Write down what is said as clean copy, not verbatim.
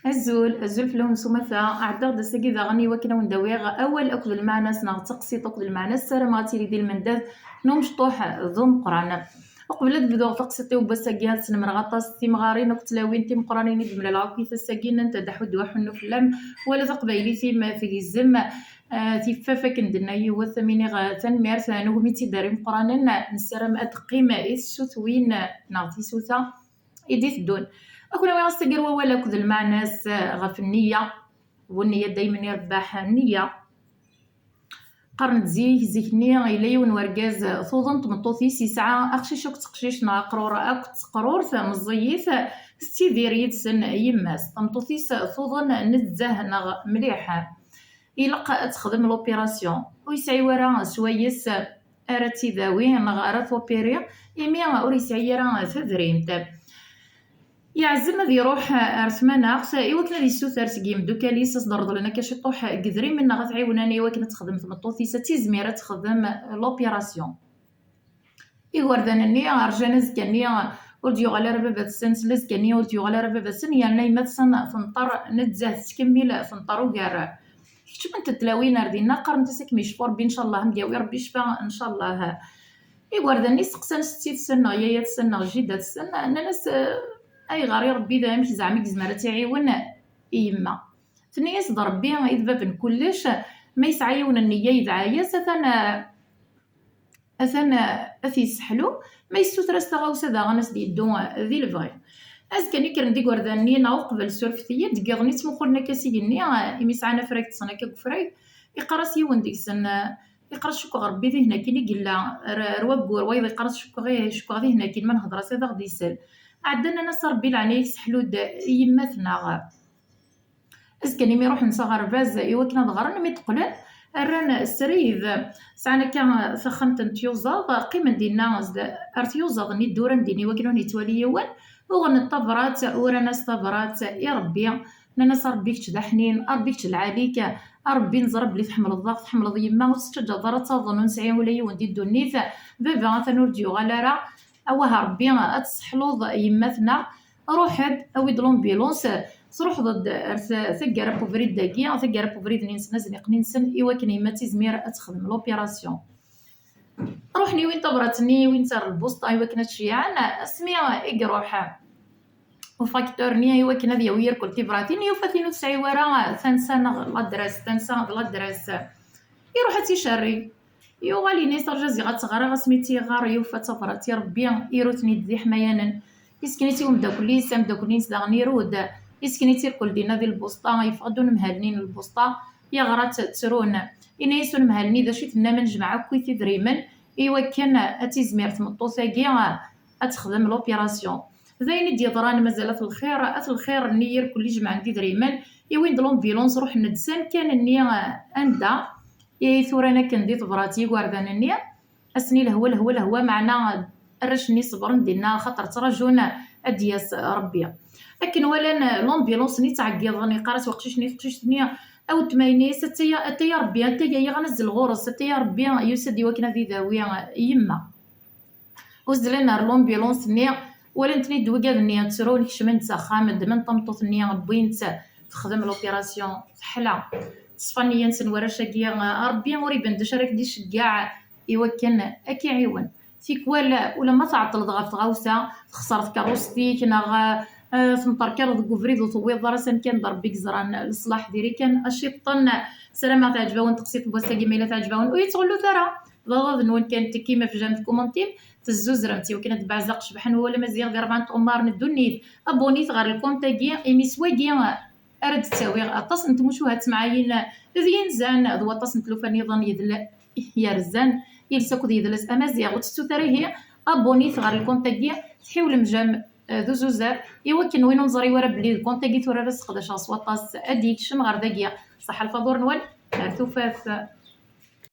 الزول في لون سمثا أعتقد السجي ذا غني وكنا وندويغ أول أكل المعنى سنا تقصي تقل المعنى السلاماتي لدي المنداز نومش طوح ذم قران وقبل بدو تقصي وبس جهات سن مرغطاس تي مغارين وكتلاوين تي مقرانين بملا العاقي السجين انت دحود وحنو فلام ولا تقبيلي في ما في الزم تيفافا كندنا يوا ثميني غاثن ميرثا نوميتي داري مقرانين نسرم قيمة السوت وين نعطي سوتا إديت دون أكون ويا استقر ولا كذا المعناس غف النية والنية دايما يربح النية قرن زيكني إلي ونورجاز ثوضن تمطوثي سي ساعة أخشي شوك تقشيش ناقرور أكت قرور مزيف ستيفيريد سن يماس تمطوثي ثوضن نتزه نغ مليحة إلق تخدم لوبيراسيون ويسعي ورا سويس أراتي ذاوي نغ أرات وبيري إمي أوريسعي راه ثذرين تاب يعزم ذي روح رثمانا إوا كنا دي سوثر سقيم دوكالي صدر لنا كاش طوح قدري منا غتعاوناني إوا كنا تخدم تمطوطي ستي زميرة تخدم لوبيراسيون إوا ردانني رجانا زكاني ولديو على ربابة السن سلازكاني ولديو على ربابة السن يعني يما تسن تنطر نتزاه تكمل تنطر وكار كتشوف انت تلاوين ردينا قرن تسك مشفور بي ان شاء الله مدياوي ربي يشفى ان شاء الله إوا رداني سقسان ستي تسن يا تسن جيدة تسن أنا ناس أي غاري ربي ذا مش زعمي زمرة تعيون يما ثنيا صد ربي إذ باب كلش ما يسعيون النية إذا عايز أثنا أثي سحلو ما يستوثر استغاوسا ذا غنس دي الدون ذي الفغي أزكاني كرن دي قرداني ناو قبل سورفتية دقيغني تمخولنا كاسيقني إمي سعانا فريك تصنا كفريك يقرس يون ديك سن يقرس شكو غربي ذي هنا كيني قلا رواقور ويض يقرس شكو غي هنا كين من هضرا سيدا غدي يسال عندنا ناس ربي العني يسحلو يماتنا اسكاني مي روح نصغر باز إوا كنا ضغرنا مي تقلن ران السريذ ساعنا كان فخمت نتيوزاض قيمة دينا ارتيوزاض ني دوران ديني وكنو نتوالي يوان وغن الطبرات ورانا استبرات يا ربي ناس ربي كتدا حنين ربي كتدا عليك ربي نزرب لي تحمل الضغط تحمل ضيما وتستجا ضرات تظن نسعي ولا يوان دي الدنيث بابا ثنورديو غالارا أوها ربي أتصحلوض يماتنا روحد أو يدلون بيلونس تروح ضد ثقار بوفريد داكيا ثقار بوفريد نينس نزنق نينسن إوا كان يماتي زمير أتخدم لوبيراسيون روحني وين طبرتني وين تر البوسطة إوا كانت شيعان اسمي إقروح وفاكتورني إوا كان هذي وير كل تبراتيني وفاتينو تسعي ورا ثانسا لادرس ثانسا لادرس يروح تيشري يوغالي نيس رجازي غتغرى غسميتي غار يوفا تفرات يا ربي يروتني دي حمايانا يسكنيتي ومداكلي سام داكلي نسداغني رود يسكنيتي الكل دينا ذي البوسطة يفقدون مهالنين البوسطة يا غرات تسرون إنا يسون مهالني ذا شي تنا من جمعة كويتي دريمن إوا كان أتي زمير تمطوساكي أتخدم لوبيراسيون زين دي ضران مازالت الخير الخير نير كل جمعة دي دريمن يوين دلون فيلونس روح ندسان كان النية أندا ثورانا كندي طبراتي وردان النية أسني الهوى معنا الرشني صبرن دينا خطر ترجونا أدياس ربي لكن ولا لومبيلونس ني تعقيضني قارس وقششني تقششني أو تماينيس أتيا ربي أتيا غنزل غورس أتيا ربي يسدي وكنا ذي ذاوية يما وزلنا لومبيلونس ني ولا نتني دوكاد ني تسرون كشمن تسخامد من طمطوط ني بوين تخدم لوبيراسيون حلا تصفانيا نسن ورا شاكيا ربي وريبان دشارك دي شكاع إوا كان أكي عيون فيك ولا ما تعطل ضغط غوسة خسرت كاروستيك ناغ تمطر كارض كوفريد وطويض دراسا كان ضربيك زران الصلاح ديري كان الشيطان سلامة تعجبون تقسيط بواساكي ميلا تعجبون ويتغلو ترى ضغط نون كانت كيما في جامد كومونتيم تزوز رمتي وكانت بعزق شبحن ولا مزيان غير بان تأمار ندونيت أبونيت غير الكونتاكي إيمي سواكي أرد تساوي أطاس نتمو شو هاتسمعين ذين زان ذو أطاس نتلوفا نظام يدل يرزان يلساكو يدلس أمازيغ وتستوثري هي أبونيت غير الكونتاكي تحيول مجام ذو زوزار إوا كان وين نزري ورا بلي الكونتاكي تورا راسق داش أصوات أديك شم غير داكيا صح الفضور نوال ثوفاف